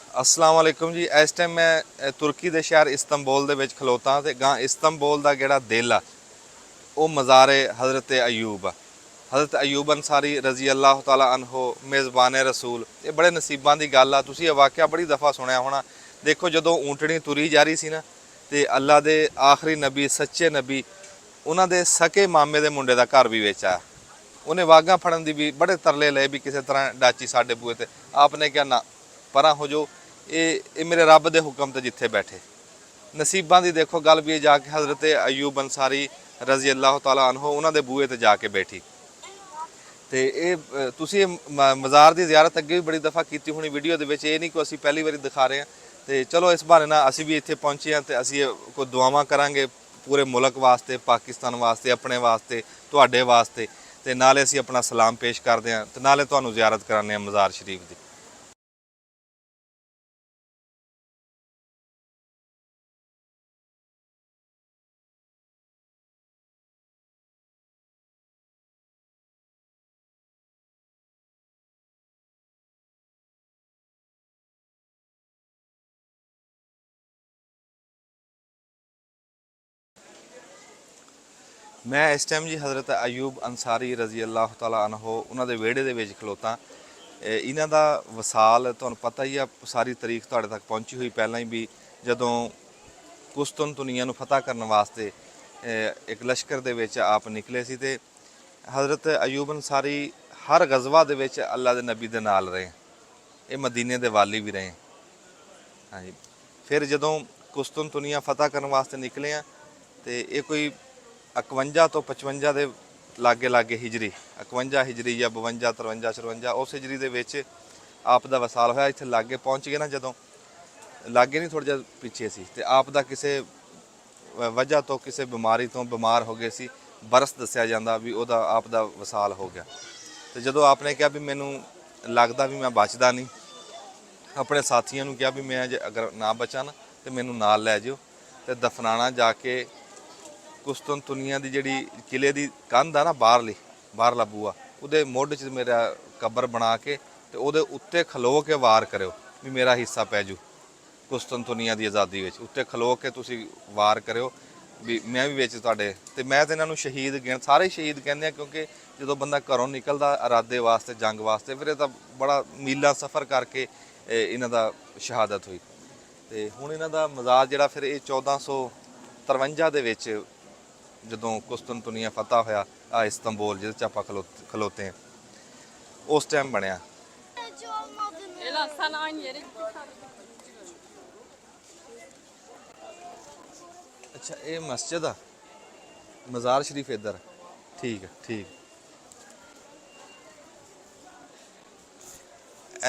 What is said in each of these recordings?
अस्सलाम वालेकुम जी। इस टाइम मैं तुर्की के शहर इस्तंबुल ਦੇ ਵਿੱਚ ਖਲੋਤਾ ਤੇ ਗਾਂ इस्तंबुल ਦਾ ਜਿਹੜਾ ਦਿਲ ਆ ਉਹ ਮਜ਼ਾਰੇ हज़रत अयूब ਆ। हज़रत अयूब अंसारी रजी अल्लाह तआला अनहो मेज़बान रसूल। ਇਹ ਬੜੇ ਨਸੀਬਾਂ ਦੀ ਗੱਲ ਆ। ਤੁਸੀਂ ਇਹ ਵਾਕਿਆ ਬੜੀ ਦਫਾ ਸੁਣਿਆ ਹੋਣਾ। ਦੇਖੋ ਜਦੋਂ ਊਂਟਣੀ ਤੁਰੀ ਜਾ ਰਹੀ ਸੀ ਨਾ ਤੇ ਅੱਲਾ ਦੇ ਆਖਰੀ ਨਬੀ ਸੱਚੇ ਨਬੀ ਉਹਨਾਂ ਦੇ ਸਕੇ ਮਾਮੇ ਦੇ ਮੁੰਡੇ ਦਾ ਘਰ ਵੀ ਵਿੱਚ ਆਇਆ। ਉਹਨੇ ਵਾਗਾਂ ਫੜਨ ਦੀ ਵੀ ਬੜੇ ਤਰਲੇ ਲਏ ਵੀ ਕਿਸੇ ਤਰ੍ਹਾਂ ਡਾਚੀ ਸਾਡੇ ਬੂਹੇ ਤੇ। ਆਪਨੇ ਕਿਹਾ ਨਾ ਪਰਾਂ ਹੋ ਜੋ, ਇਹ ਮੇਰੇ ਰੱਬ ਦੇ ਹੁਕਮ ਤੇ ਜਿੱਥੇ ਬੈਠੇ। ਨਸੀਬਾਂ ਦੀ ਦੇਖੋ ਗੱਲ ਵੀ ਇਹ ਜਾ ਕੇ ਹਜ਼ਰਤ ਅਯੂਬ ਅੰਸਾਰੀ ਰਜ਼ੀ ਅੱਲਾਹ ਤਾਲਾ ਅਨਹੂ ਉਹਨਾਂ ਦੇ ਬੂਹੇ ਤੇ ਜਾ ਕੇ ਬੈਠੀ। ਤੇ ਇਹ ਤੁਸੀਂ ਮਜ਼ਾਰ ਦੀ ਜ਼ਿਆਰਤ ਅੱਗੇ ਵੀ ਬੜੀ ਦਫਾ ਕੀਤੀ ਹੋਣੀ ਵੀਡੀਓ ਦੇ ਵਿੱਚ, ਇਹ ਨਹੀਂ ਕਿ ਅਸੀਂ ਪਹਿਲੀ ਵਾਰੀ ਦਿਖਾ ਰਹੇ ਹਾਂ। ਤੇ ਚਲੋ ਇਸ ਬਹਾਨੇ ਨਾਲ ਅਸੀਂ ਵੀ ਇੱਥੇ ਪਹੁੰਚੇ ਹਾਂ ਤੇ ਅਸੀਂ ਕੋਈ ਦੁਆਵਾਂ ਕਰਾਂਗੇ ਪੂਰੇ ਮੁਲਕ ਵਾਸਤੇ, ਪਾਕਿਸਤਾਨ ਵਾਸਤੇ, ਆਪਣੇ ਵਾਸਤੇ, ਤੁਹਾਡੇ ਵਾਸਤੇ। ਤੇ ਨਾਲੇ ਅਸੀਂ ਆਪਣਾ ਸਲਾਮ ਪੇਸ਼ ਕਰਦੇ ਹਾਂ ਤੇ ਨਾਲੇ ਤੁਹਾਨੂੰ ਜ਼ਿਆਰਤ ਕਰਾਉਂਦੇ ਹਾਂ ਮਜ਼ਾਰ ਸ਼ਰੀਫ ਦੀ। ਮੈਂ ਇਸ ਟਾਈਮ ਜੀ ਹਜ਼ਰਤ ਅਯੂਬ ਅੰਸਾਰੀ ਰਜ਼ੀ ਅੱਲਾਹ ਤਾਲਾ ਅਨਹੂ ਉਹਨਾਂ ਦੇ ਵਿਹੜੇ ਦੇ ਵਿੱਚ ਖਲੋਤਾ। ਇਹਨਾਂ ਦਾ ਵਸਾਲ ਤੁਹਾਨੂੰ ਪਤਾ ਹੀ ਆ, ਸਾਰੀ ਤਾਰੀਖ ਤੁਹਾਡੇ ਤੱਕ ਪਹੁੰਚੀ ਹੋਈ ਪਹਿਲਾਂ ਹੀ ਵੀ ਜਦੋਂ ਕੁਸਤਨਤੁਨੀਆ ਨੂੰ ਫਤਹ ਕਰਨ ਵਾਸਤੇ ਇੱਕ ਲਸ਼ਕਰ ਦੇ ਵਿੱਚ ਆਪ ਨਿਕਲੇ ਸੀ। ਤੇ ਹਜ਼ਰਤ ਅਯੂਬ ਅੰਸਾਰੀ ਹਰ ਗਜ਼ਵਾ ਦੇ ਵਿੱਚ ਅੱਲਾ ਦੇ ਨਬੀ ਦੇ ਨਾਲ ਰਹੇ। ਇਹ ਮਦੀਨੇ ਦੇ ਵਾਲੀ ਵੀ ਰਹੇ। ਹਾਂਜੀ, ਫਿਰ ਜਦੋਂ ਕੁਸਤਨਤੁਨੀਆ ਫਤਹ ਕਰਨ ਵਾਸਤੇ ਨਿਕਲੇ ਆ ਤੇ ਇਹ ਕੋਈ 51 ਤੋਂ 55 ਦੇ ਲਾਗੇ ਲਾਗੇ ਹਿਜਰੀ, 51 ਹਿਜਰੀ ਜਾਂ 52, 53, 54 ਉਸ ਹਿਜਰੀ ਦੇ ਵਿੱਚ ਆਪ ਦਾ ਵਸਾਲ ਹੋਇਆ। ਇੱਥੇ ਲਾਗੇ ਪਹੁੰਚ ਗਏ ਨਾ, ਜਦੋਂ ਲਾਗੇ ਨਹੀਂ ਥੋੜ੍ਹਾ ਜਿਹਾ ਪਿੱਛੇ ਸੀ ਤੇ ਆਪ ਦਾ ਕਿਸੇ ਵਜ੍ਹਾ ਤੋਂ ਕਿਸੇ ਬਿਮਾਰੀ ਤੋਂ ਬਿਮਾਰ ਹੋ ਗਏ ਸੀ। ਬਰਸ ਦੱਸਿਆ ਜਾਂਦਾ ਵੀ ਉਹਦਾ ਆਪ ਦਾ ਵਸਾਲ ਹੋ ਗਿਆ। ਤੇ ਜਦੋਂ ਆਪ ਨੇ ਕਿਹਾ ਵੀ ਮੈਨੂੰ ਲੱਗਦਾ ਵੀ ਮੈਂ ਬਚਦਾ ਨਹੀਂ, ਆਪਣੇ ਸਾਥੀਆਂ ਨੂੰ ਕਿਹਾ ਵੀ ਮੈਂ ਜੇ ਅਗਰ ਨਾ ਬਚਾਂ ਨਾ ਤੇ ਮੈਨੂੰ ਨਾਲ ਲੈ ਜਿਓ ਤੇ ਦਫਨਾਣਾ ਜਾ ਕੇ ਕੁਸਤਨਤੁਨੀਆ ਦੀ ਜਿਹੜੀ ਕਿਲੇ ਦੀ ਕੰਧ ਆ ਨਾ, ਬਾਹਰਲਾ ਬੂਆ, ਉਹਦੇ ਮੁੱਢ 'ਚ ਮੇਰਾ ਕਬਰ ਬਣਾ ਕੇ ਤੇ ਉਹਦੇ ਉੱਤੇ ਖਲੋ ਕੇ ਵਾਰ ਕਰਿਓ ਵੀ ਮੇਰਾ ਹਿੱਸਾ ਪੈ ਜੂ ਕੁਸਤਨਤੁਨੀਆ ਦੀ ਆਜ਼ਾਦੀ ਵਿੱਚ। ਉੱਤੇ ਖਲੋ ਕੇ ਤੁਸੀਂ ਵਾਰ ਕਰਿਓ ਵੀ ਮੈਂ ਵੀ ਵਿੱਚ ਤੁਹਾਡੇ। ਤੇ ਮੈਂ ਤਾਂ ਇਹਨਾਂ ਨੂੰ ਸ਼ਹੀਦ ਸਾਰੇ ਸ਼ਹੀਦ ਕਹਿੰਦੇ ਆ, ਕਿਉਂਕਿ ਜਦੋਂ ਬੰਦਾ ਘਰੋਂ ਨਿਕਲਦਾ ਇਰਾਦੇ ਵਾਸਤੇ, ਜੰਗ ਵਾਸਤੇ, ਫਿਰ ਇਹ ਤਾਂ ਬੜਾ ਮੀਲਾਂ ਸਫ਼ਰ ਕਰਕੇ ਇਹਨਾਂ ਦਾ ਸ਼ਹਾਦਤ ਹੋਈ। ਤੇ ਹੁਣ ਇਹਨਾਂ ਦਾ ਮਜ਼ਾਰ ਜਿਹੜਾ ਫਿਰ ਇਹ 1453 ਦੇ ਵਿੱਚ ਜਦੋਂ ਕੁਸਤਨਤੁਨੀਆ ਫਤਹ ਹੋਇਆ ਆ ਇਸਤੰਬੁਲ ਜਿਹਦੇ 'ਚ ਆਪਾਂ ਖਲੋਤੇ ਹਾਂ, ਉਸ ਟਾਈਮ ਬਣਿਆ। ਅੱਛਾ, ਇਹ ਮਸਜਿਦ ਆ, ਮਜ਼ਾਰ ਸ਼ਰੀਫ ਇੱਧਰ। ਠੀਕ ਹੈ, ਠੀਕ।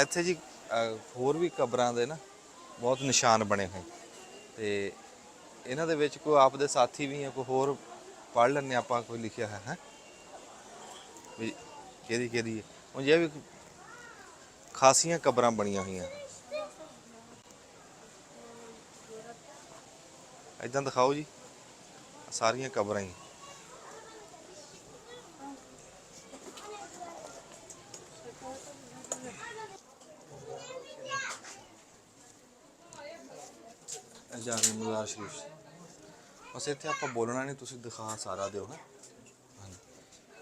ਇੱਥੇ ਜੀ ਹੋਰ ਵੀ ਕਬਰਾਂ ਦੇ ਨਾ ਬਹੁਤ ਨਿਸ਼ਾਨ ਬਣੇ ਹੋਏ ਤੇ ਇਹਨਾਂ ਦੇ ਵਿੱਚ ਕੋਈ ਆਪ ਦੇ ਸਾਥੀ ਵੀ ਆ, ਕੋਈ ਹੋਰ ਪੜ੍ਹ ਲੈਂਦੇ ਆਪਾਂ, ਕੋਈ ਲਿਖਿਆ ਹੈ ਵੀ ਕਿਹਦੀ ਕਿਹਦੀ ਹੈ। ਹੁਣ ਇਹ ਵੀ ਖਾਸੀਆਂ ਕਬਰਾਂ ਬਣੀਆਂ ਹੋਈਆਂ। ਇੱਦਾਂ ਦਿਖਾਓ ਜੀ, ਸਾਰੀਆਂ ਕਬਰਾਂ ਹੀ। ਜਾਮੇ ਮਜ਼ਾਰ ਸ਼ਰੀਫ ਬਸ ਇੱਥੇ ਆਪਾਂ ਬੋਲਣਾ ਨਹੀਂ, ਤੁਸੀਂ ਦਿਖਾ ਸਾਰਾ ਦਿਓ ਨਾ। ਹਾਂਜੀ,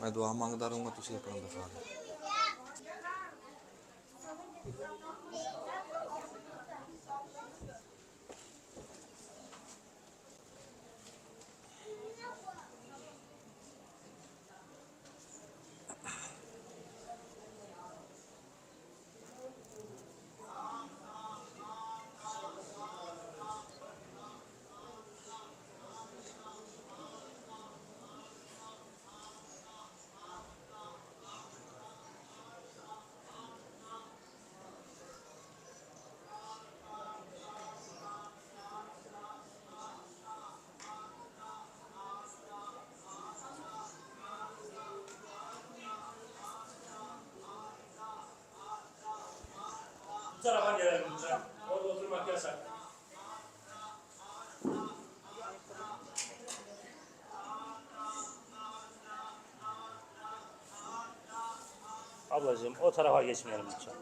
ਮੈਂ ਦੁਆ ਮੰਗਦਾ ਰਹੂੰਗਾ, ਤੁਸੀਂ ਆਪਣਾ ਦਿਖਾ ਦਿਓ। tarafa gelelim lütfen. Orada oturmak yasak. Ablacığım o tarafa geçmeyelim lütfen.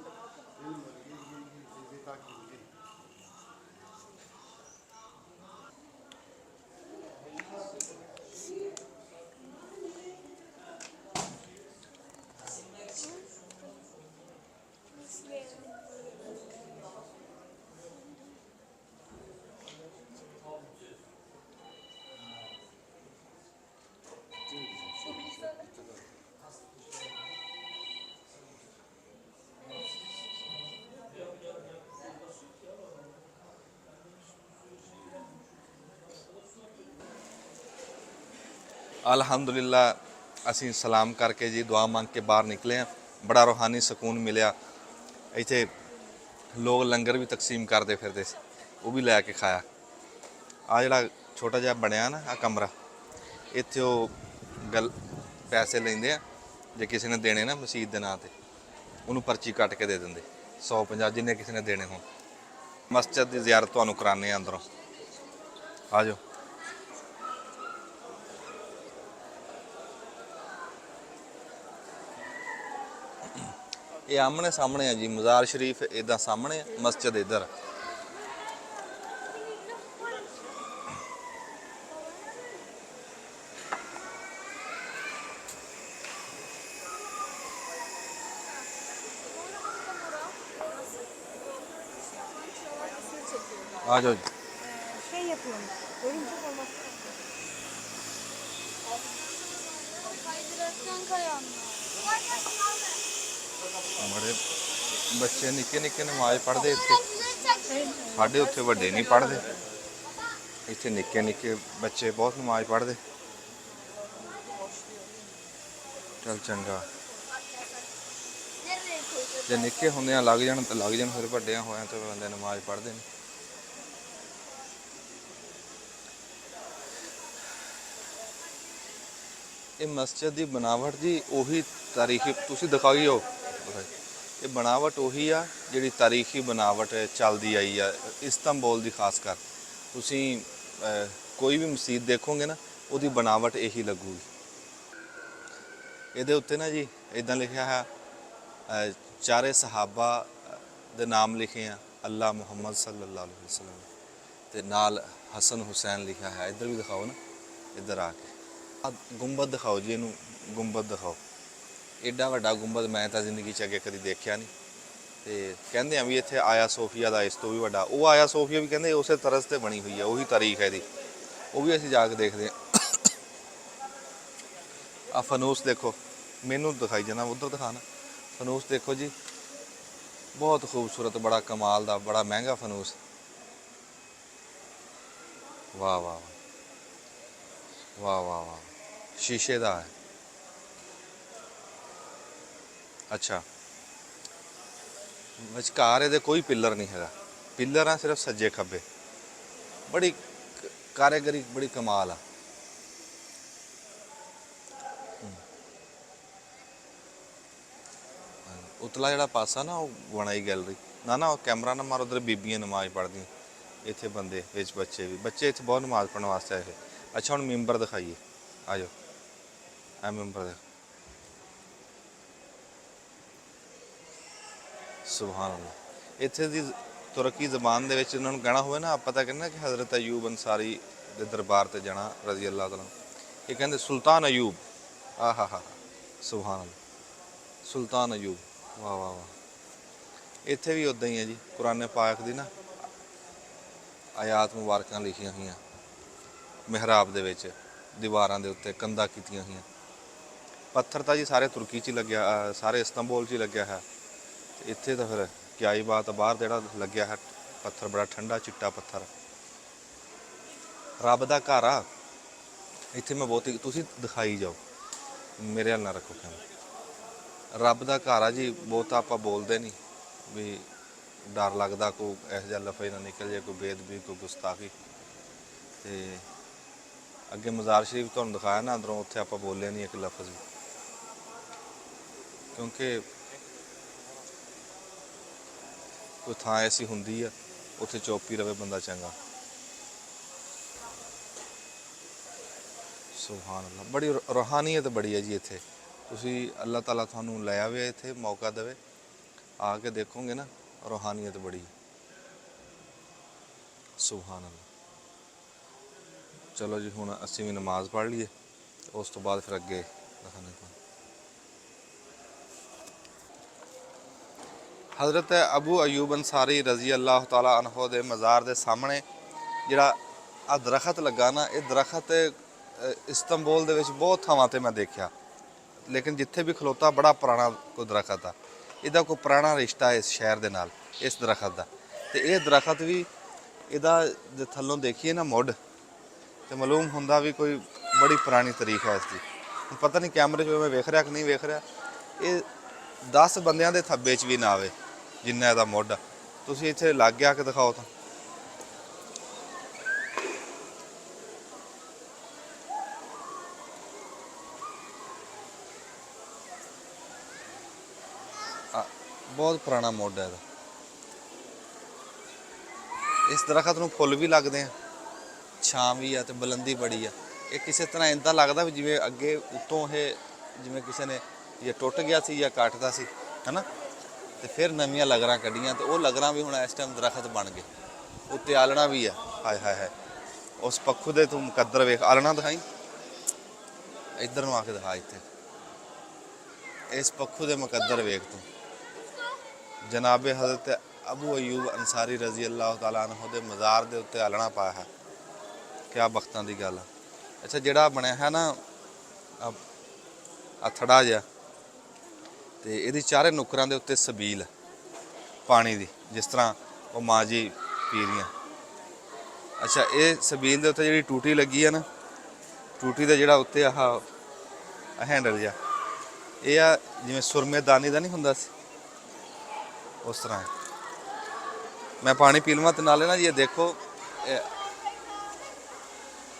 ਅਲਹਮਦੁਲਿਲਾ ਅਸੀਂ ਸਲਾਮ ਕਰਕੇ ਜੀ ਦੁਆ ਮੰਗ ਕੇ ਬਾਹਰ ਨਿਕਲੇ ਆ। ਬੜਾ ਰੂਹਾਨੀ ਸਕੂਨ ਮਿਲਿਆ। ਇੱਥੇ ਲੋਕ ਲੰਗਰ ਵੀ ਤਕਸੀਮ ਕਰਦੇ ਫਿਰਦੇ ਸੀ, ਉਹ ਵੀ ਲੈ ਕੇ ਖਾਇਆ। ਆ ਜਿਹੜਾ ਛੋਟਾ ਜਿਹਾ ਬਣਿਆ ਨਾ ਆ ਕਮਰਾ, ਇੱਥੇ ਉਹ ਪੈਸੇ ਲੈਂਦੇ ਆ। ਜੇ ਕਿਸੇ ਨੇ ਦੇਣੇ ਨਾ ਮਸਜਿਦ ਦੇ ਨਾਂ 'ਤੇ, ਉਹਨੂੰ ਪਰਚੀ ਕੱਟ ਕੇ ਦੇ ਦਿੰਦੇ 150 ਜਿੰਨੇ ਕਿਸੇ ਨੇ ਦੇਣੇ ਹੋਣ। ਮਸਜਿਦ ਦੀ ਜ਼ਿਆਰਤ ਤੁਹਾਨੂੰ ਕਰਾਉਂਦੇ ਆ ਅੰਦਰੋਂ, ਆ ਜਾਓ। ਇਹ ਆਮਣੇ ਸਾਹਮਣੇ ਆ ਜੀ, ਮਜ਼ਾਰ ਸ਼ਰੀਫ ਇੱਦਾਂ ਸਾਹਮਣੇ ਆ, ਮਸਜਿਦ ਇੱਧਰ। ਆ ਜਾਓ ਜੀ। Şey yapıyorum. Örümcek olması. Kaydıraktan kayanlar. ਬੜੇ ਬੱਚੇ ਨਿੱਕੇ ਨਿੱਕੇ ਨਮਾਜ਼ ਪੜ੍ਹਦੇ ਇੱਥੇ। ਸਾਡੇ ਉੱਥੇ ਵੱਡੇ ਨਹੀਂ ਪੜ੍ਹਦੇ, ਇੱਥੇ ਨਿੱਕੇ ਨਿੱਕੇ ਬੱਚੇ ਬਹੁਤ ਨਮਾਜ਼ ਪੜ੍ਹਦੇ। ਚੱਲ ਚੰਗਾ, ਜੇ ਨਿੱਕੇ ਹੁੰਦਿਆਂ ਲੱਗ ਜਾਣ ਤਾਂ ਲੱਗ ਜਾਣ, ਫਿਰ ਵੱਡਿਆਂ ਹੋਇਆਂ ਤਾਂ ਬੰਦੇ ਨਮਾਜ਼ ਪੜ੍ਹਦੇ ਨੇ। ਇਹ ਮਸਜਿਦ ਦੀ ਬਣਾਵਟ ਜੀ ਉਹੀ ਤਾਰੀਖੀ, ਤੁਸੀਂ ਦਿਖਾਈਓ, ਇਹ ਬਣਾਵਟ ਉਹੀ ਆ ਜਿਹੜੀ ਤਾਰੀਖੀ ਬਣਾਵਟ ਚੱਲਦੀ ਆਈ ਆ ਇਸਤਾਂਬੁਲ ਦੀ। ਖਾਸ ਕਰ ਤੁਸੀਂ ਕੋਈ ਵੀ ਮਸਜਿਦ ਦੇਖੋਗੇ ਨਾ, ਉਹਦੀ ਬਣਾਵਟ ਇਹੀ ਲੱਗੂਗੀ। ਇਹਦੇ ਉੱਤੇ ਨਾ ਜੀ ਇਦਾਂ ਲਿਖਿਆ ਹੈ, ਚਾਰੇ ਸਹਾਬਾ ਦੇ ਨਾਮ ਲਿਖੇ ਆ, ਅੱਲਾ ਮੁਹੰਮਦ ਸੱਲੱਲਾਹੁ ਅਲੈਹਿ ਵਸੱਲਮ, ਤੇ ਨਾਲ ਹਸਨ ਹੁਸੈਨ ਲਿਖਿਆ ਹੈ। ਇੱਧਰ ਵੀ ਦਿਖਾਓ ਨਾ, ਇੱਧਰ ਆ ਕੇ ਗੁੰਬਦ ਦਿਖਾਓ ਜੀ, ਇਹਨੂੰ ਗੁੰਬਦ ਦਿਖਾਓ। ਐਡਾ ਵੱਡਾ ਗੁੰਬਦ ਮੈਂ ਤਾਂ ਜ਼ਿੰਦਗੀ 'ਚ ਅੱਗੇ ਕਦੀ ਦੇਖਿਆ ਨਹੀਂ। ਤੇ ਕਹਿੰਦੇ ਆ ਵੀ ਇੱਥੇ ਆਇਆ ਸੋਫੀਆ ਦਾ ਇਸ ਤੋਂ ਵੀ ਵੱਡਾ, ਉਹ ਆਇਆ ਸੋਫੀਆ ਵੀ ਕਹਿੰਦੇ ਉਸੇ ਤਰਜ਼ ਤੇ ਬਣੀ ਹੋਈ ਹੈ, ਉਹੀ ਤਾਰੀਖ ਹੈ ਇਹਦੀ। ਉਹ ਵੀ ਅਸੀਂ ਜਾ ਕੇ ਦੇਖਦੇ ਹਾਂ। ਆ ਫਨੂਸ ਦੇਖੋ, ਮੈਨੂੰ ਦਿਖਾਈ ਜਾਣਾ, ਉੱਧਰ ਦਿਖਾਣਾ। ਫਨੂਸ ਦੇਖੋ ਜੀ, ਬਹੁਤ ਖੂਬਸੂਰਤ, ਬੜਾ ਕਮਾਲ ਦਾ, ਬੜਾ ਮਹਿੰਗਾ ਫਨੂਸ। ਵਾਹ ਵਾਹ ਵਾਹ ਵਾਹ ਵਾਹ, ਸ਼ੀਸ਼ੇ ਦਾ ਹੈ। ਅੱਛਾ, ਵਿਚਕਾਰ ਇਹਦੇ ਕੋਈ ਪਿੱਲਰ ਨਹੀਂ ਹੈਗਾ, ਪਿੱਲਰ ਆ ਸਿਰਫ ਸੱਜੇ ਖੱਬੇ। ਬੜੀ ਕਾਰੀਗਰੀ, ਬੜੀ ਕਮਾਲ ਆ। ਉਤਲਾ ਜਿਹੜਾ ਪਾਸਾ ਨਾ, ਉਹ ਬਣਾਈ ਗੈਲਰੀ ਨਾ, ਉਹ ਕੈਮਰਾ ਨਾ ਮਾਰੋ, ਉਧਰ ਬੀਬੀਆਂ ਨਮਾਜ਼ ਪੜ੍ਹਦੀਆਂ, ਇੱਥੇ ਬੰਦੇ ਵਿੱਚ ਬੱਚੇ ਵੀ, ਬੱਚੇ ਇੱਥੇ ਬਹੁਤ ਨਮਾਜ਼ ਪੜ੍ਹਨ ਵਾਸਤੇ ਆਏ ਹੋਏ। ਅੱਛਾ, ਹੁਣ ਮੈਂਬਰ ਦਿਖਾਈਏ, ਆ ਜਾਓ। ਇਹ ਮੈਂਬਰ ਦੇਖੋ, ਸੁਭਾਨ ਅੱਲਾਹ। ਇੱਥੇ ਦੀ ਤੁਰਕੀ ਜ਼ਬਾਨ ਦੇ ਵਿੱਚ ਉਹਨਾਂ ਨੂੰ ਕਹਿਣਾ ਹੋਵੇ ਨਾ, ਆਪਾਂ ਤਾਂ ਕਹਿੰਦੇ ਕਿ ਹਜ਼ਰਤ ਅਯੂਬ ਅੰਸਾਰੀ ਦੇ ਦਰਬਾਰ ਤੇ ਜਾਣਾ ਰਜ਼ੀ ਅੱਲਾਹ ਤਾਲਾ, ਇਹ ਕਹਿੰਦੇ ਸੁਲਤਾਨ ਅਯੂਬ। ਆ ਹਾ ਹਾ, ਸੁਭਾਨ ਅੱਲਾਹ, ਸੁਲਤਾਨ ਅਯੂਬ, ਵਾਹ ਵਾਹ ਵਾਹ। ਇੱਥੇ ਵੀ ਉੱਦਾਂ ਹੀ ਹੈ ਜੀ, ਕੁਰਾਨ ਪਾਕ ਦੀ ਨਾ ਆਯਾਤ ਮੁਬਾਰਕਾਂ ਲਿਖੀਆਂ ਹੋਈਆਂ ਮਿਹਰਾਬ ਦੇ ਵਿੱਚ, ਦੀਵਾਰਾਂ ਦੇ ਉੱਤੇ ਕੰਧਾਂ ਕੀਤੀਆਂ ਹੋਈਆਂ। ਪੱਥਰ ਤਾਂ ਜੀ ਸਾਰੇ ਤੁਰਕੀ 'ਚ ਹੀ ਲੱਗਿਆ, ਸਾਰੇ ਇਸਤਾਂਬੁਲ 'ਚ ਹੀ ਲੱਗਿਆ ਹੈ। ਇੱਥੇ ਤਾਂ ਫਿਰ ਕਿਆ ਹੀ ਬਾਤ ਆ, ਬਾਹਰ ਜਿਹੜਾ ਲੱਗਿਆ ਹੈ ਪੱਥਰ, ਬੜਾ ਠੰਡਾ ਚਿੱਟਾ ਪੱਥਰ, ਰੱਬ ਦਾ ਘਰ ਆ। ਇੱਥੇ ਮੈਂ ਬਹੁਤੀ, ਤੁਸੀਂ ਦਿਖਾਈ ਜਾਓ, ਮੇਰੇ ਨਾਲ ਨਾ ਰੱਖੋ ਕੈਮਰਾ। ਰੱਬ ਦਾ ਘਰ ਆ ਜੀ, ਬਹੁਤਾ ਆਪਾਂ ਬੋਲਦੇ ਨਹੀਂ ਵੀ ਡਰ ਲੱਗਦਾ ਕੋਈ ਇਹੋ ਜਿਹਾ ਲਫ਼ਜ਼ ਨਾ ਨਿਕਲ ਜਾਏ, ਕੋਈ ਬੇਅਦਬੀ, ਕੋਈ ਗੁਸਤਾਖੀ। ਤੇ ਅੱਗੇ ਮਜ਼ਾਰ ਸ਼ਰੀਫ ਤੁਹਾਨੂੰ ਦਿਖਾਇਆ ਨਾ ਅੰਦਰੋਂ, ਉੱਥੇ ਆਪਾਂ ਬੋਲੇ ਨਹੀਂ ਇੱਕ ਲਫ਼ਜ਼ ਵੀ, ਕਿਉਂਕਿ ਕੋਈ ਥਾਂ ਐਸੀ ਹੁੰਦੀ ਆ ਉੱਥੇ ਚੁੱਪ ਹੀ ਰਵੇ ਬੰਦਾ ਚੰਗਾ। ਸੁਭਾਨ ਅੱਲਾਹ, ਬੜੀ ਰੂਹਾਨੀਅਤ ਬੜੀ ਹੈ ਜੀ ਇੱਥੇ। ਤੁਸੀਂ ਅੱਲਾਹ ਤਾਲਾ ਤੁਹਾਨੂੰ ਲੈ ਆਵੇ ਇੱਥੇ, ਮੌਕਾ ਦੇਵੇ, ਆ ਕੇ ਦੇਖੋਗੇ ਨਾ, ਰੂਹਾਨੀਅਤ ਬੜੀ। ਸੁਭਾਨ ਅੱਲਾਹ। ਚਲੋ ਜੀ, ਹੁਣ ਅਸੀਂ ਵੀ ਨਮਾਜ਼ ਪੜ੍ਹ ਲਈਏ, ਉਸ ਤੋਂ ਬਾਅਦ ਫਿਰ ਅੱਗੇ ਦਿਖਾਣੇ ਤੋਂ। ਹਜ਼ਰਤ ਅਬੂ ਅਯੂਬ ਅੰਸਾਰੀ ਰਜ਼ੀ ਅੱਲਾਹ ਤਾਲਾ ਅਨਹੂ ਦੇ ਮਜ਼ਾਰ ਦੇ ਸਾਹਮਣੇ ਜਿਹੜਾ ਆ ਦਰਖਤ ਲੱਗਾ ਨਾ, ਇਹ ਦਰਖਤ ਇਸਤਾਂਬੁਲ ਦੇ ਵਿੱਚ ਬਹੁਤ ਥਾਵਾਂ ਤੇ ਮੈਂ ਦੇਖਿਆ, ਲੇਕਿਨ ਜਿੱਥੇ ਵੀ ਖਲੋਤਾ ਬੜਾ ਪੁਰਾਣਾ ਕੋਈ ਦਰਖਤ ਆ। ਇਹਦਾ ਕੋਈ ਪੁਰਾਣਾ ਰਿਸ਼ਤਾ ਇਸ ਸ਼ਹਿਰ ਦੇ ਨਾਲ, ਇਸ ਦਰਖਤ ਦਾ। ਤੇ ਇਹ ਦਰਖਤ ਵੀ ਇਹਦਾ ਜੇ ਥੱਲੋਂ ਦੇਖੀਏ ਨਾ ਮੁੱਢ, ਤੇ ਮਾਲੂਮ ਹੁੰਦਾ ਵੀ ਕੋਈ ਬੜੀ ਪੁਰਾਣੀ ਤਾਰੀਖ ਹੈ ਇਸ ਦੀ। ਹੁਣ ਪਤਾ ਨਹੀਂ ਕੈਮਰੇ 'ਚ ਮੈਂ ਵੇਖ ਰਿਹਾ ਕਿ ਨਹੀਂ ਵੇਖ ਰਿਹਾ, ਇਹ 10 ਬੰਦਿਆਂ ਦੇ ਥੱਬੇ 'ਚ ਵੀ ਨਾ ਆਵੇ ਜਿੰਨਾ ਇਹਦਾ ਮੁੱਢ ਆ। ਤੁਸੀਂ ਇੱਥੇ ਲਾਗੇ ਆ ਕੇ ਦਿਖਾਓ ਤਾਂ। ਬਹੁਤ ਪੁਰਾਣਾ ਮੁੱਢ ਹੈ ਇਹਦਾ। ਇਸ ਦਰਖਤ ਨੂੰ ਫੁੱਲ ਵੀ ਲੱਗਦੇ ਆ, ਛਾਂ ਵੀ ਆ ਤੇ ਬੁਲੰਦੀ ਬੜੀ ਆ। ਇਹ ਕਿਸੇ ਤਰ੍ਹਾਂ ਇੰਦਾ ਲੱਗਦਾ ਵੀ ਜਿਵੇਂ ਅੱਗੇ ਉੱਤੋਂ ਇਹ ਜਿਵੇਂ ਕਿਸੇ ਨੇ ਜਾਂ ਟੁੱਟ ਗਿਆ ਸੀ ਜਾਂ ਕੱਟਦਾ ਸੀ, ਹੈਨਾ, ਤੇ ਫਿਰ ਨਵੀਆਂ ਲਗਰਾਂ ਕੱਢੀਆਂ ਤੇ ਉਹ ਲਗਰਾਂ ਵੀ ਹੁਣ ਇਸ ਟਾਈਮ ਦਰਖਤ ਬਣ ਗਏ। ਉੱਤੇ ਆਲਣਾ ਵੀ ਆ। ਹਾਏ ਹਾਏ ਹਾਏ, ਉਸ ਪੱਖੂ ਦੇ ਤੂੰ ਮੁਕੱਦਰ ਵੇਖ, ਆਲਣਾ ਦਿਖਾਈ, ਇੱਧਰ ਨੂੰ ਆ ਕੇ ਦਿਖਾ। ਇੱਥੇ ਇਸ ਪੱਖੂ ਦੇ ਮੁਕੱਦਰ ਵੇਖ ਤੂੰ। ਜਨਾਬੇ ਹਜ਼ਰਤ ਅਬੂ ਅਯੂਬ ਅੰਸਾਰੀ ਰਜ਼ੀ ਅੱਲਾਹ ਤਾਲਾ ਅਨਹੂ ਦੇ ਮਜ਼ਾਰ ਦੇ ਉੱਤੇ ਆਲਣਾ ਪਾਇਆ ਹੈ। ਕਿਆ ਬਖਤਾਂ ਦੀ ਗੱਲ ਆ। ਅੱਛਾ, ਜਿਹੜਾ ਬਣਿਆ ਹੈ ਨਾ ਥੜਾ ਜਿਹਾ, ਤੇ ਇਹਦੀ ਚਾਰੇ ਨੁੱਕਰਾਂ ਦੇ ਉੱਤੇ ਸਬੀਲ ਹੈ ਪਾਣੀ ਦੀ, ਜਿਸ ਤਰ੍ਹਾਂ ਉਹ ਮਾਂ ਜੀ ਪੀ ਰਹੀਆਂ। ਅੱਛਾ, ਇਹ ਸਬੀਲ ਦੇ ਉੱਤੇ ਜਿਹੜੀ ਟੂਟੀ ਲੱਗੀ ਆ ਨਾ, ਟੂਟੀ ਦੇ ਜਿਹੜਾ ਉੱਤੇ ਆਹ ਹੈਂਡਲ ਜਿਹਾ, ਇਹ ਆ ਜਿਵੇਂ ਸੁਰਮੇਦਾਨੀ ਦਾ ਨਹੀਂ ਹੁੰਦਾ ਸੀ, ਉਸ ਤਰ੍ਹਾਂ ਹੈ। ਮੈਂ ਪਾਣੀ ਪੀ ਲਵਾਂ ਤੇ ਨਾਲੇ ਨਾ ਜੀ ਇਹ ਦੇਖੋ,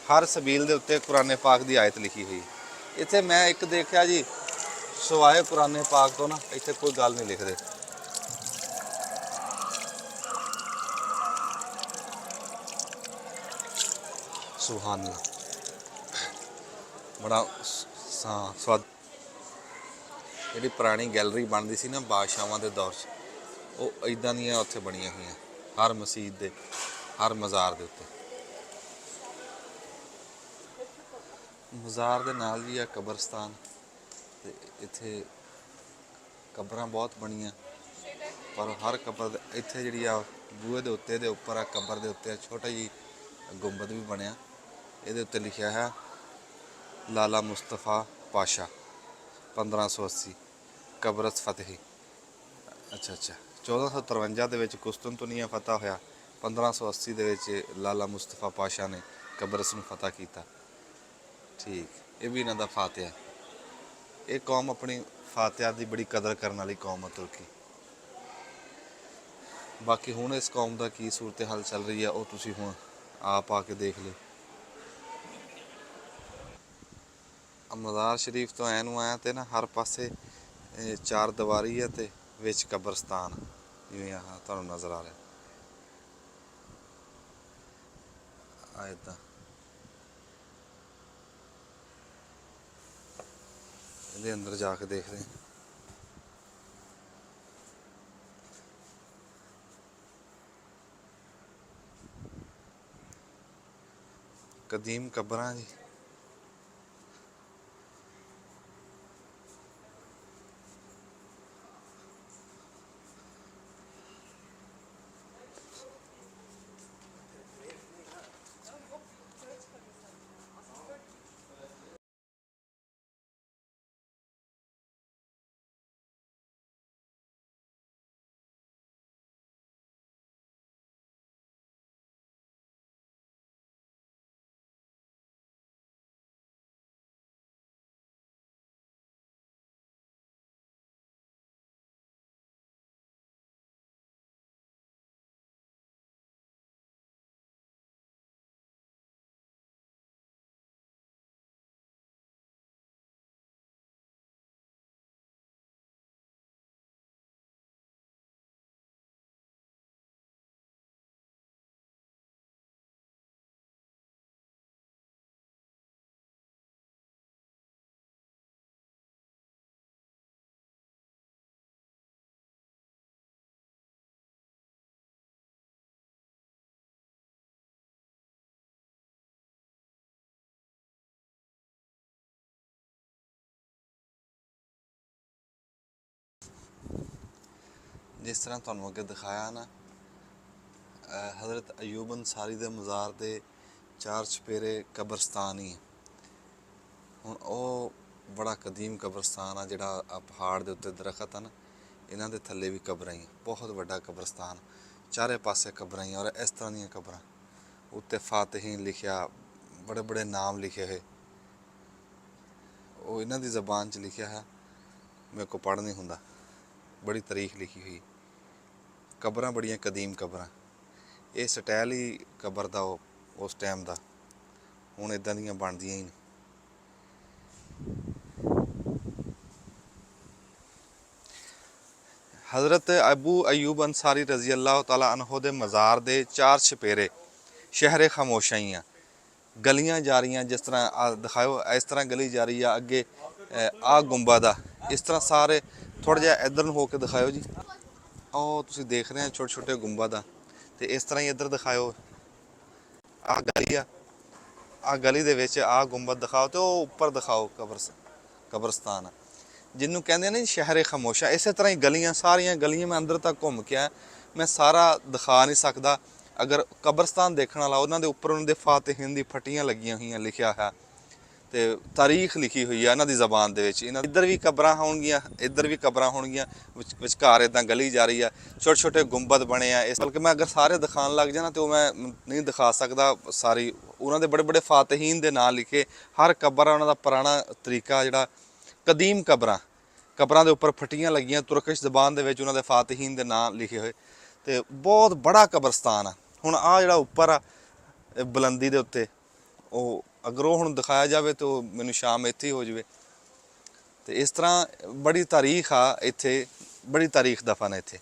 ਹਰ ਸਬੀਲ ਦੇ ਉੱਤੇ ਕੁਰਾਨ ਪਾਕ ਦੀ ਆਇਤ ਲਿਖੀ ਹੋਈ। ਇੱਥੇ ਮੈਂ ਇੱਕ ਦੇਖਿਆ ਜੀ, ਸਿਵਾਏ ਕੁਰਾਨ ਪਾਕ ਤੋਂ ਨਾ ਇੱਥੇ ਕੋਈ ਗੱਲ ਨਹੀਂ ਲਿਖਦੇ। ਸੁਭਾਨ ਅੱਲਾਹ, ਬੜਾ ਸਵਾਦ। ਜਿਹੜੀ ਪੁਰਾਣੀ ਗੈਲਰੀ ਬਣਦੀ ਸੀ ਨਾ ਬਾਦਸ਼ਾਹਾਂ ਦੇ ਦੌਰ 'ਚ, ਉਹ ਇੱਦਾਂ ਦੀਆਂ ਉੱਥੇ ਬਣੀਆਂ ਹੋਈਆਂ ਹਰ ਮਸਜਿਦ ਦੇ, ਹਰ ਮਜ਼ਾਰ ਦੇ ਉੱਤੇ। ਮਜ਼ਾਰ ਦੇ ਨਾਲ ਵੀ ਆ ਕਬਰਸਤਾਨ, ਤੇ ਇੱਥੇ ਕਬਰਾਂ ਬਹੁਤ ਬਣੀਆਂ, ਪਰ ਹਰ ਕਬਰ ਦੇ ਇੱਥੇ ਜਿਹੜੀ ਆ ਬੂਹੇ ਦੇ ਉੱਤੇ ਦੇ ਉੱਪਰ ਆ ਕਬਰ ਦੇ ਉੱਤੇ ਛੋਟਾ ਜਿਹੀ ਗੁੰਬਦ ਵੀ ਬਣਿਆ। ਇਹਦੇ ਉੱਤੇ ਲਿਖਿਆ ਹੈ ਲਾਲਾ ਮੁਸਤਫਾ ਪਾਸ਼ਾ 1580 ਕਬਰਤ ਫਤਹੀ। ਅੱਛਾ ਅੱਛਾ, 1453 ਦੇ ਵਿੱਚ ਕੁਸਤਨਤੁਨੀਆ ਫਤਹ ਹੋਇਆ, 1580 ਦੇ ਵਿੱਚ ਲਾਲਾ ਮੁਸਤਫਾ ਪਾਸ਼ਾ ਨੇ ਕਬਰਸ ਨੂੰ ਫਤਹ ਕੀਤਾ। ਠੀਕ, ਇਹ ਵੀ ਇਹਨਾਂ ਦਾ ਫਾਤਿਹਾ। ਇਹ ਕੌਮ ਆਪਣੀ ਫਾਤਿਹਾ ਦੀ ਬੜੀ ਕਦਰ ਕਰਨ ਵਾਲੀ ਕੌਮ ਹੈ ਤੁਰਕੀ। ਬਾਕੀ ਹੁਣ ਇਸ ਕੌਮ ਦਾ ਕੀ ਸੂਰਤ ਹਾਲ ਚੱਲ ਰਹੀ ਹੈ ਉਹ ਤੁਸੀਂ ਹੁਣ ਆਪ ਆ ਕੇ ਦੇਖ ਲਿਓ। ਮਜ਼ਾਰ ਸ਼ਰੀਫ ਤੋਂ ਐ ਨੂੰ ਆਇਆ ਤੇ ਨਾ ਹਰ ਪਾਸੇ ਚਾਰ ਦੀਵਾਰੀ ਹੈ ਤੇ ਵਿੱਚ ਕਬਰਸਤਾਨ, ਜਿਵੇਂ ਆਹ ਤੁਹਾਨੂੰ ਨਜ਼ਰ ਆ ਰਿਹਾ ਆ ਇੱਦਾਂ। ਇਹਦੇ ਅੰਦਰ ਜਾ ਕੇ ਦੇਖਦੇ ਹਾਂ। ਕਦੀਮ ਕਬਰਾਂ ਜੀ। ਜਿਸ ਤਰ੍ਹਾਂ ਤੁਹਾਨੂੰ ਅੱਗੇ ਦਿਖਾਇਆ ਨਾ, ਹਜ਼ਰਤ ਅਯੂਬ ਅੰਸਾਰੀ ਦੇ ਮਜ਼ਾਰ ਦੇ ਚਾਰ ਚੁਫੇਰੇ ਕਬਰਸਤਾਨ ਹੀ। ਹੁਣ ਉਹ ਬੜਾ ਕਦੀਮ ਕਬਰਸਤਾਨ ਆ, ਜਿਹੜਾ ਆ ਪਹਾੜ ਦੇ ਉੱਤੇ ਦਰਖਤ ਹਨ, ਇਹਨਾਂ ਦੇ ਥੱਲੇ ਵੀ ਕਬਰਾਂ ਹੀ। ਬਹੁਤ ਵੱਡਾ ਕਬਰਸਤਾਨ, ਚਾਰੇ ਪਾਸੇ ਕਬਰਾਂ ਹੀ, ਔਰ ਇਸ ਤਰ੍ਹਾਂ ਦੀਆਂ ਕਬਰਾਂ। ਉੱਤੇ ਫਾਤਹੀਨ ਲਿਖਿਆ, ਬੜੇ ਬੜੇ ਨਾਮ ਲਿਖੇ ਹੋਏ। ਉਹ ਇਹਨਾਂ ਦੀ ਜ਼ਬਾਨ 'ਚ ਲਿਖਿਆ ਹੈ, ਮੇਰੇ ਕੋ ਪੜ੍ਹ ਨਹੀਂ ਹੁੰਦਾ। ਬੜੀ ਤਾਰੀਖ ਲਿਖੀ ਹੋਈ, ਕਬਰਾਂ ਬੜੀਆਂ ਕਦੀਮ ਕਬਰਾਂ। ਇਹ ਸਟਾਈਲ ਹੀ ਕਬਰ ਦਾ ਉਸ ਟਾਈਮ ਦਾ, ਹੁਣ ਇਦਾਂ ਦੀਆਂ ਬਣਦੀਆਂ ਹੀ ਨਹੀਂ। हज़रत अबू अयूब अंसारी रज़ी अल्लाह तआला अन्हो दे मज़ार दे 4 छपेरे शहर खामोशा ही गलियां जा रही, जिस तरह दिखाओ इस तरह गली जा रही है अगे आ गुंबद आ, इस तरह सारे थोड़ा जिहा इधर हो के दिखाओ जी। ਉਹ ਤੁਸੀਂ ਦੇਖ ਰਹੇ ਹੋ ਛੋਟੇ ਛੋਟੇ ਗੁੰਬਦ ਆ, ਤੇ ਇਸ ਤਰ੍ਹਾਂ ਹੀ ਇੱਧਰ ਦਿਖਾਓ ਆ ਗਲੀ ਆ, ਆ ਗਲੀ ਦੇ ਵਿੱਚ ਆ ਗੁੰਬਦ ਦਿਖਾਓ, ਤੇ ਉਹ ਉੱਪਰ ਦਿਖਾਓ ਕਬਰਸਤਾਨ ਜਿਹਨੂੰ ਕਹਿੰਦੇ ਨੇ ਸ਼ਹਿਰ ਖਾਮੋਸ਼ਾ। ਇਸੇ ਤਰ੍ਹਾਂ ਹੀ ਗਲੀਆਂ, ਸਾਰੀਆਂ ਗਲੀਆਂ ਮੈਂ ਅੰਦਰ ਤੱਕ ਘੁੰਮ ਕੇ ਆਇਆ, ਮੈਂ ਸਾਰਾ ਦਿਖਾ ਨਹੀਂ ਸਕਦਾ। ਅਗਰ ਕਬਰਸਤਾਨ ਦੇਖਣ ਵਾਲਾ, ਉਹਨਾਂ ਦੇ ਉੱਪਰ ਉਹਨਾਂ ਦੇ ਫਾਤਿਹੀਨ ਦੀ ਫੱਟੀਆਂ ਲੱਗੀਆਂ ਹੋਈਆਂ, ਲਿਖਿਆ ਹੈ, ਤੇ ਤਾਰੀਖ ਲਿਖੀ ਹੋਈ ਆ ਇਹਨਾਂ ਦੀ ਜ਼ਬਾਨ ਦੇ ਵਿੱਚ। ਇਹਨਾਂ ਇੱਧਰ ਵੀ ਕਬਰਾਂ ਹੋਣਗੀਆਂ, ਇੱਧਰ ਵੀ ਕਬਰਾਂ ਹੋਣਗੀਆਂ, ਵਿਚਕਾਰ ਇੱਦਾਂ ਗਲੀ ਜਾ ਰਹੀ ਆ, ਛੋਟੇ ਛੋਟੇ ਗੁੰਬਦ ਬਣੇ ਆ। ਇਸ ਬਲਕਿ ਮੈਂ ਅਗਰ ਸਾਰੇ ਦਿਖਾਉਣ ਲੱਗ ਜਾਣਾ ਤੇ ਉਹ ਮੈਂ ਨਹੀਂ ਦਿਖਾ ਸਕਦਾ ਸਾਰੀ। ਉਹਨਾਂ ਦੇ ਬੜੇ ਬੜੇ ਫਾਤਿਹੀਨ ਦੇ ਨਾਂ ਲਿਖੇ, ਹਰ ਕਬਰ ਉਹਨਾਂ ਦਾ ਪੁਰਾਣਾ ਤਰੀਕਾ, ਜਿਹੜਾ ਕਦੀਮ ਕਬਰਾਂ ਦੇ ਉੱਪਰ ਫੱਟੀਆਂ ਲੱਗੀਆਂ, ਤੁਰਕਿਸ਼ ਜ਼ਬਾਨ ਦੇ ਵਿੱਚ ਉਹਨਾਂ ਦੇ ਫਾਤਿਹੀਨ ਦੇ ਨਾਂ ਲਿਖੇ ਹੋਏ, ਤੇ ਬਹੁਤ ਬੜਾ ਕਬਰਸਤਾਨ ਆ। ਹੁਣ ਆ ਜਿਹੜਾ ਉੱਪਰ ਆ ਬੁਲੰਦੀ ਦੇ ਉੱਤੇ, ਉਹ ਅਗਰ ਉਹ ਹੁਣ ਦਿਖਾਇਆ ਜਾਵੇ ਤਾਂ ਮੈਨੂੰ ਸ਼ਾਮ ਇੱਥੇ ਹੀ ਹੋ ਜਾਵੇ। ਤੇ ਇਸ ਤਰ੍ਹਾਂ ਬੜੀ ਤਾਰੀਖ ਆ ਇੱਥੇ, ਬੜੀ ਤਾਰੀਖ ਦਫਨ ਹੈ ਇੱਥੇ।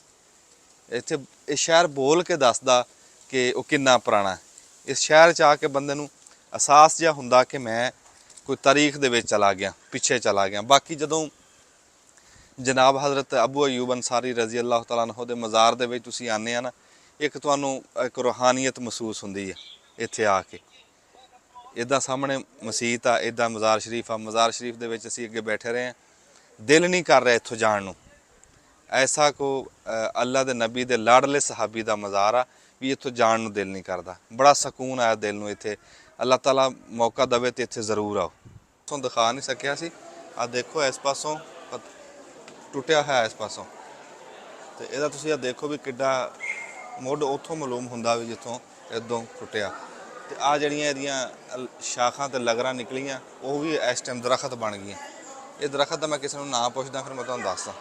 ਇਹ ਸ਼ਹਿਰ ਬੋਲ ਕੇ ਦੱਸਦਾ ਕਿ ਉਹ ਕਿੰਨਾ ਪੁਰਾਣਾ। ਇਸ ਸ਼ਹਿਰ 'ਚ ਆ ਕੇ ਬੰਦੇ ਨੂੰ ਅਹਿਸਾਸ ਜਿਹਾ ਹੁੰਦਾ ਕਿ ਮੈਂ ਕੋਈ ਤਾਰੀਖ ਦੇ ਵਿੱਚ ਚਲਾ ਗਿਆ, ਪਿੱਛੇ ਚਲਾ ਗਿਆ। ਬਾਕੀ ਜਦੋਂ ਜਨਾਬ ਹਜ਼ਰਤ ਅਬੂ ਅਯੂਬ ਅੰਸਾਰੀ ਰਜ਼ੀ ਅੱਲਾਹ ਤਆਲਾ ਅਨਹੂ ਦੇ ਮਜ਼ਾਰ ਦੇ ਵਿੱਚ ਤੁਸੀਂ ਆਉਂਦੇ ਆ ਨਾ, ਇੱਕ ਤੁਹਾਨੂੰ ਇੱਕ ਰੂਹਾਨੀਅਤ ਮਹਿਸੂਸ ਹੁੰਦੀ ਹੈ ਇੱਥੇ ਆ ਕੇ। ਇੱਦਾਂ ਸਾਹਮਣੇ ਮਸੀਤ ਆ, ਇੱਦਾਂ ਮਜ਼ਾਰ ਸ਼ਰੀਫ ਆ। ਮਜ਼ਾਰ ਸ਼ਰੀਫ ਦੇ ਵਿੱਚ ਅਸੀਂ ਅੱਗੇ ਬੈਠੇ ਰਹੇ ਹਾਂ, ਦਿਲ ਨਹੀਂ ਕਰ ਰਿਹਾ ਇੱਥੋਂ ਜਾਣ ਨੂੰ। ਐਸਾ ਕੋ ਅੱਲਾ ਦੇ ਨਬੀ ਦੇ ਲਾਡਲੇ ਸਹਾਬੀ ਦਾ ਮਜ਼ਾਰ ਆ ਵੀ ਇੱਥੋਂ ਜਾਣ ਨੂੰ ਦਿਲ ਨਹੀਂ ਕਰਦਾ। ਬੜਾ ਸਕੂਨ ਆਇਆ ਦਿਲ ਨੂੰ ਇੱਥੇ। ਅੱਲਾਹ ਤਾਲਾ ਮੌਕਾ ਦੇਵੇ ਤੇ ਇੱਥੇ ਜ਼ਰੂਰ ਆਓ। ਤੁਹਾਨੂੰ ਦਿਖਾ ਨਹੀਂ ਸਕਿਆ ਸੀ, ਆ ਦੇਖੋ ਇਸ ਪਾਸੋਂ ਟੁੱਟਿਆ ਹੋਇਆ ਇਸ ਪਾਸੋਂ, ਤੇ ਇਹਦਾ ਤੁਸੀਂ ਆ ਦੇਖੋ ਵੀ ਕਿੱਡਾ ਮੁੱਢ ਉੱਥੋਂ ਮਾਲੂਮ ਹੁੰਦਾ ਵੀ ਜਿੱਥੋਂ ਇੱਦੋਂ ਟੁੱਟਿਆ। ਤੇ ਆ ਜਿਹੜੀਆਂ ਇਹਦੀਆਂ ਸ਼ਾਖਾਂ ਤੇ ਲਗਰਾਂ ਨਿਕਲੀਆਂ, ਉਹ ਵੀ ਇਸ ਟਾਈਮ ਦਰਖਤ ਬਣ ਗਈਆਂ। ਇਹ ਦਰਖਤ ਦਾ ਮੈਂ ਕਿਸੇ ਨੂੰ ਨਾ ਪੁੱਛਦਾ, ਫਿਰ ਮੈਂ ਤੁਹਾਨੂੰ ਦੱਸਦਾ।